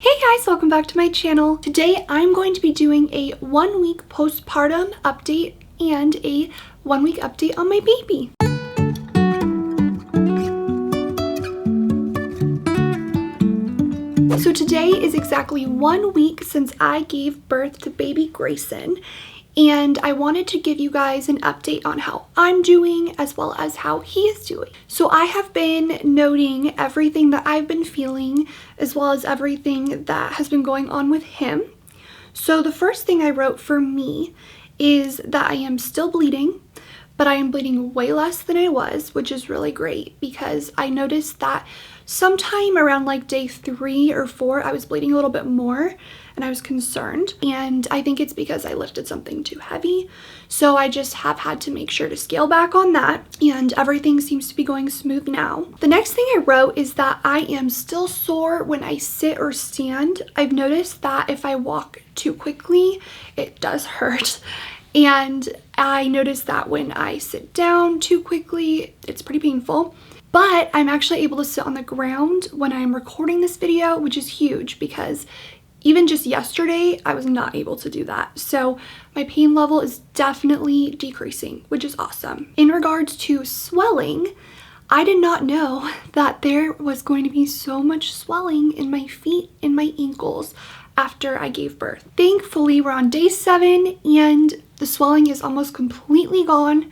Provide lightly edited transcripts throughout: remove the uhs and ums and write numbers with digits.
Hey guys, welcome back to my channel. Today I'm going to be doing a 1-week postpartum update and a 1-week update on my baby. So today is exactly 1 week since I gave birth to baby Grayson, and I wanted to give you guys an update on how I'm doing as well as how he is doing. So I have been noting everything that I've been feeling as well as everything that has been going on with him. So the first thing I wrote for me is that I am still bleeding, but I am bleeding way less than I was, which is really great because I noticed that sometime around like day 3 or 4, I was bleeding a little bit more and I was concerned. And I think it's because I lifted something too heavy. So I just have had to make sure to scale back on that, and everything seems to be going smooth now. The next thing I wrote is that I am still sore when I sit or stand. I've noticed that if I walk too quickly, it does hurt. And I noticed that when I sit down too quickly, it's pretty painful. But I'm actually able to sit on the ground when I'm recording this video, which is huge because even just yesterday, I was not able to do that. So my pain level is definitely decreasing, which is awesome. In regards to swelling, I did not know that there was going to be so much swelling in my feet and my ankles after I gave birth. Thankfully, we're on day 7 and the swelling is almost completely gone.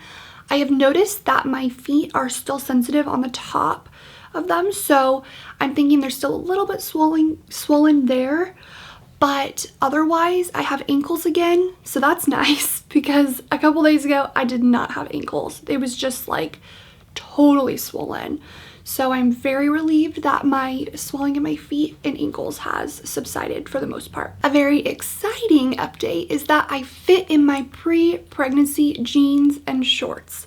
I have noticed that my feet are still sensitive on the top of them, so I'm thinking they're still a little bit swollen there, but otherwise I have ankles again, so that's nice because a couple days ago I did not have ankles. It was just like totally swollen. So I'm very relieved that my swelling in my feet and ankles has subsided for the most part. A very exciting update is that I fit in my pre-pregnancy jeans and shorts.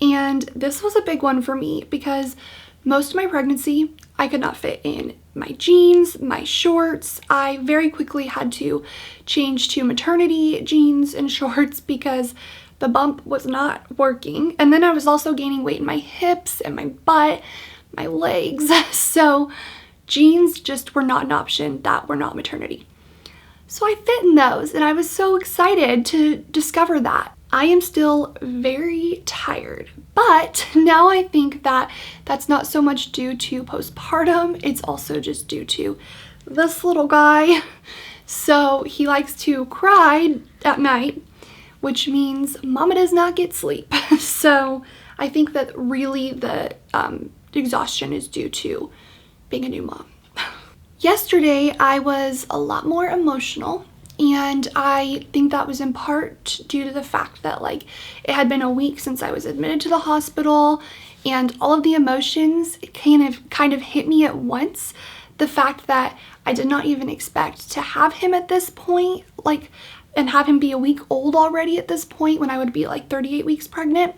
And this was a big one for me because most of my pregnancy, I could not fit in my jeans, my shorts. I very quickly had to change to maternity jeans and shorts because the bump was not working. And then I was also gaining weight in my hips and my butt, my legs. So jeans just were not an option that were not maternity. So I fit in those and I was so excited to discover that. I am still very tired, but now I think that that's not so much due to postpartum. It's also just due to this little guy. So he likes to cry at night, which means mama does not get sleep. So I think that really the exhaustion is due to being a new mom. Yesterday, I was a lot more emotional, and I think that was in part due to the fact that like it had been a week since I was admitted to the hospital, and all of the emotions kind of hit me at once. The fact that I did not even expect to have him at this point, like, and have him be a week old already at this point when I would be like 38 weeks pregnant,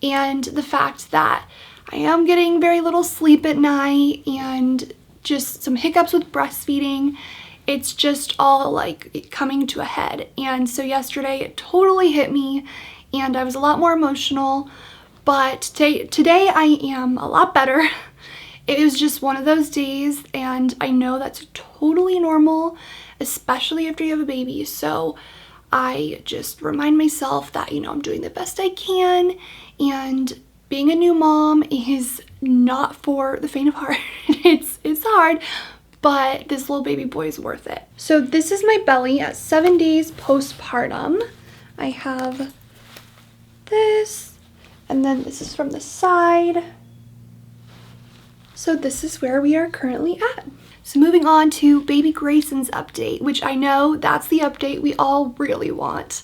and the fact that I am getting very little sleep at night and just some hiccups with breastfeeding. It's just all like coming to a head. And so yesterday it totally hit me and I was a lot more emotional, but today I am a lot better. It was just one of those days and I know that's totally normal, especially after you have a baby. So I just remind myself that, you know, I'm doing the best I can, and being a new mom is not for the faint of heart. It's hard, but this little baby boy is worth it. So this is my belly at 7 days postpartum. I have this, and then this is from the side. So this is where we are currently at. So moving on to baby Grayson's update, which I know that's the update we all really want.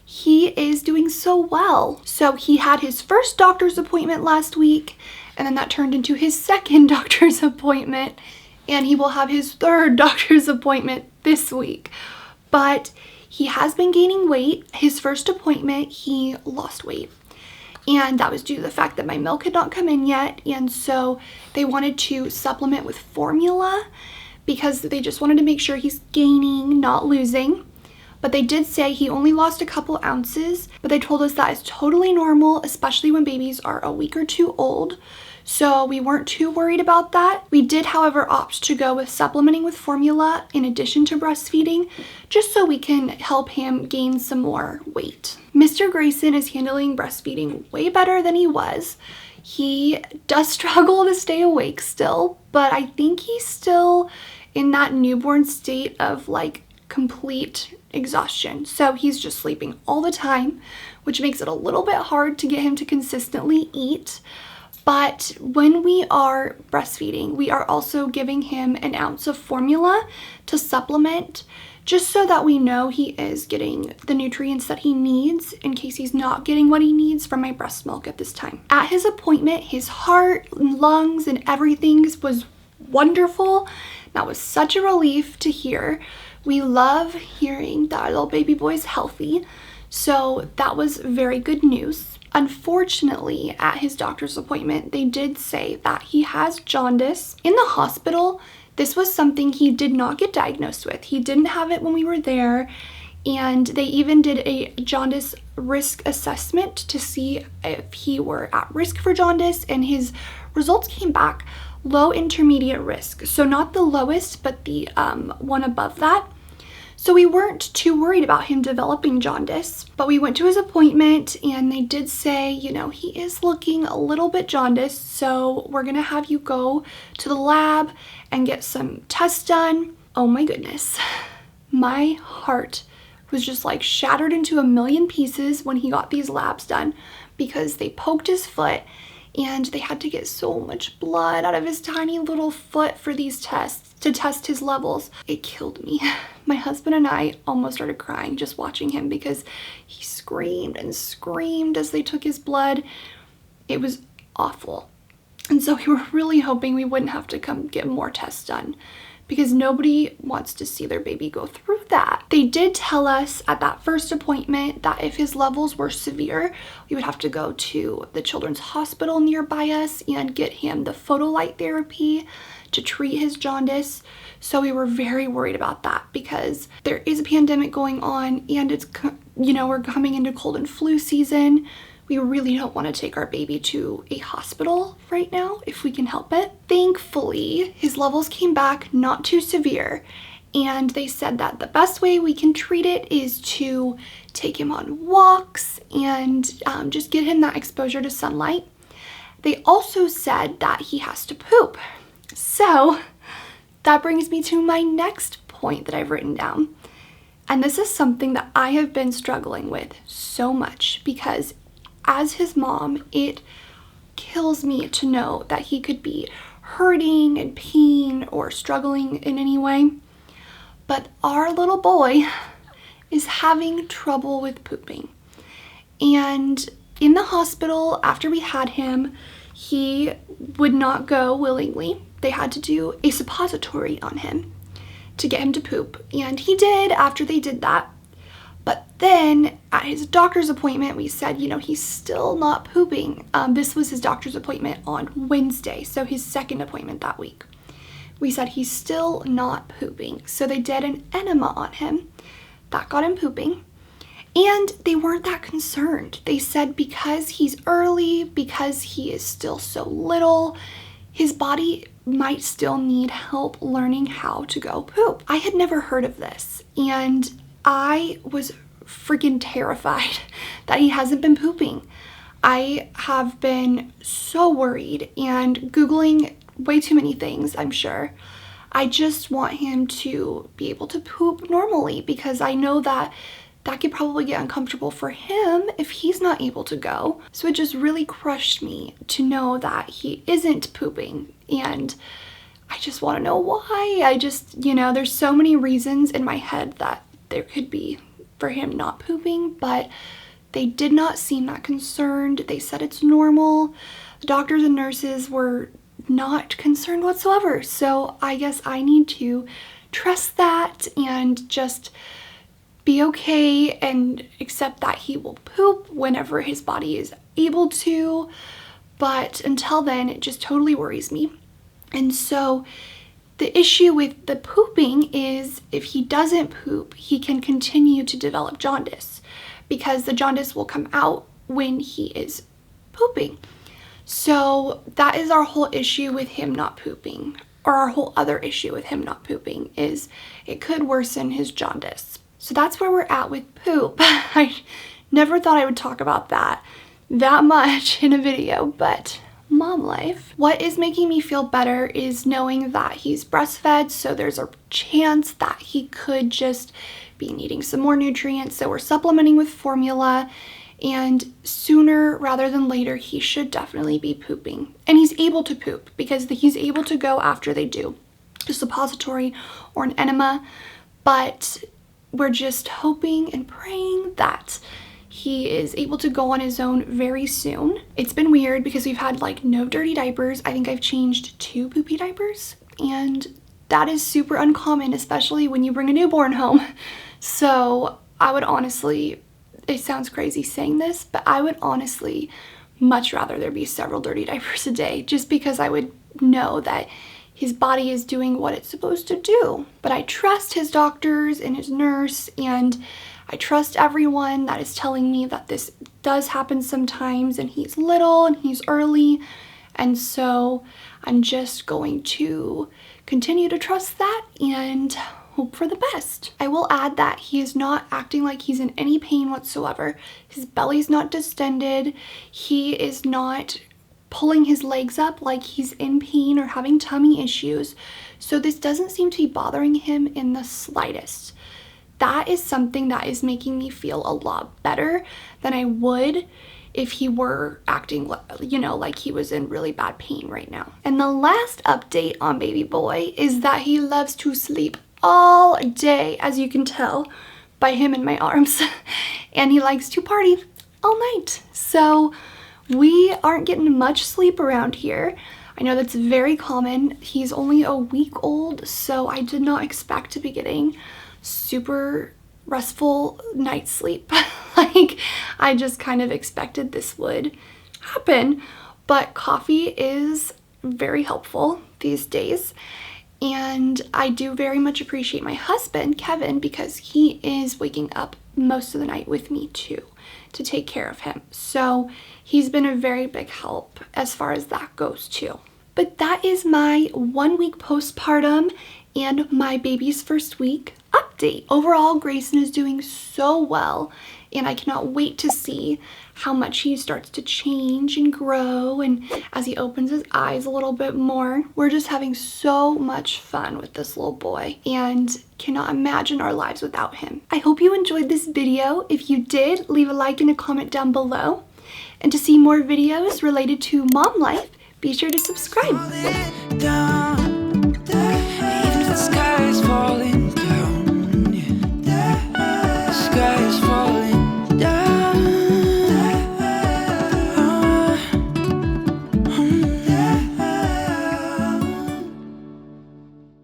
He is doing so well. So he had his first doctor's appointment last week, and then that turned into his second doctor's appointment, and he will have his third doctor's appointment this week. But he has been gaining weight. His first appointment, he lost weight, and that was due to the fact that my milk had not come in yet, and so they wanted to supplement with formula because they just wanted to make sure he's gaining, not losing. But they did say he only lost a couple ounces, but they told us that is totally normal, especially when babies are a week or 2 old. So we weren't too worried about that. We did, however, opt to go with supplementing with formula in addition to breastfeeding, just so we can help him gain some more weight. Mr. Grayson is handling breastfeeding way better than he was. He does struggle to stay awake still, but I think he's still in that newborn state of like complete exhaustion. So he's just sleeping all the time, which makes it a little bit hard to get him to consistently eat. But when we are breastfeeding, we are also giving him an ounce of formula to supplement, just so that we know he is getting the nutrients that he needs in case he's not getting what he needs from my breast milk at this time. At his appointment, his heart, lungs, and everything was wonderful. That was such a relief to hear. We love hearing that our little baby boy is healthy, so that was very good news. Unfortunately, at his doctor's appointment, they did say that he has jaundice. In the hospital, this was something he did not get diagnosed with. He didn't have it when we were there, and they even did a jaundice risk assessment to see if he were at risk for jaundice, and his results came back low intermediate risk. So not the lowest, but the one above that. So we weren't too worried about him developing jaundice, but we went to his appointment and they did say, you know, he is looking a little bit jaundiced, so we're gonna have you go to the lab and get some tests done. Oh my goodness. My heart was just like shattered into a million pieces when he got these labs done, because they poked his foot and they had to get so much blood out of his tiny little foot for these tests to test his levels. It killed me. My husband and I almost started crying just watching him, because he screamed and screamed as they took his blood. It was awful. And so we were really hoping we wouldn't have to come get more tests done, because nobody wants to see their baby go through that. They did tell us at that first appointment that if his levels were severe, we would have to go to the children's hospital nearby us and get him the photolight therapy to treat his jaundice. So we were very worried about that, because there is a pandemic going on and it's, you know, we're coming into cold and flu season. We really don't want to take our baby to a hospital right now if we can help it. Thankfully, his levels came back not too severe, and they said that the best way we can treat it is to take him on walks and just get him that exposure to sunlight. They also said that he has to poop. So that brings me to my next point that I've written down. And this is something that I have been struggling with so much, because as his mom, it kills me to know that he could be hurting and peeing or struggling in any way. But our little boy is having trouble with pooping. And in the hospital, after we had him, he would not go willingly. They had to do a suppository on him to get him to poop. And he did after they did that. But then at his doctor's appointment, we said, you know, he's still not pooping. This was his doctor's appointment on Wednesday, so his second appointment that week. We said he's still not pooping. So they did an enema on him. That got him pooping. And they weren't that concerned. They said because he's early, because he is still so little, his body might still need help learning how to go poop. I had never heard of this, and I was freaking terrified that he hasn't been pooping. I have been so worried and Googling way too many things, I'm sure. I just want him to be able to poop normally, because I know that that could probably get uncomfortable for him if he's not able to go. So it just really crushed me to know that he isn't pooping, and I just want to know why. I just, you know, there's so many reasons in my head that there could be for him not pooping, but they did not seem that concerned. They said it's normal. The doctors and nurses were not concerned whatsoever. So I guess I need to trust that and just be okay and accept that he will poop whenever his body is able to. But until then, it just totally worries me. And so the issue with the pooping is if he doesn't poop, he can continue to develop jaundice, because the jaundice will come out when he is pooping. So that is our whole issue with him not pooping, or our whole other issue with him not pooping, is it could worsen his jaundice. So that's where we're at with poop. I never thought I would talk about that much in a video, but mom life. What is making me feel better is knowing that he's breastfed, so there's a chance that he could just be needing some more nutrients. So we're supplementing with formula, and sooner rather than later, he should definitely be pooping. And he's able to poop because he's able to go after they do a suppository or an enema, but we're just hoping and praying that he is able to go on his own very soon. It's been weird because we've had like no dirty diapers. I think I've changed 2 poopy diapers, and that is super uncommon, especially when you bring a newborn home. So I would honestly, it sounds crazy saying this, but I would honestly much rather there be several dirty diapers a day, just because I would know that his body is doing what it's supposed to do. But I trust his doctors and his nurse, and I trust everyone that is telling me that this does happen sometimes, and he's little and he's early. And so I'm just going to continue to trust that and hope for the best. I will add that he is not acting like he's in any pain whatsoever. His belly's not distended. He is not pulling his legs up like he's in pain or having tummy issues. So this doesn't seem to be bothering him in the slightest. That is something that is making me feel a lot better than I would if he were acting, you know, like he was in really bad pain right now. And the last update on baby boy is that he loves to sleep all day, as you can tell by him in my arms. And he likes to party all night. So we aren't getting much sleep around here. I know that's very common. He's only a week old, so I did not expect to be getting super restful night's sleep. Like, I just kind of expected this would happen, but coffee is very helpful these days. And I do very much appreciate my husband, Kevin, because he is waking up most of the night with me too, to take care of him. So he's been a very big help as far as that goes too. But that is my 1 week postpartum and my baby's first week update. Overall, Grayson is doing so well, and I cannot wait to see how much he starts to change and grow, and as he opens his eyes a little bit more. We're just having so much fun with this little boy and cannot imagine our lives without him. I hope you enjoyed this video. If you did, leave a like and a comment down below. And to see more videos related to mom life, be sure to subscribe. Even if the sky is falling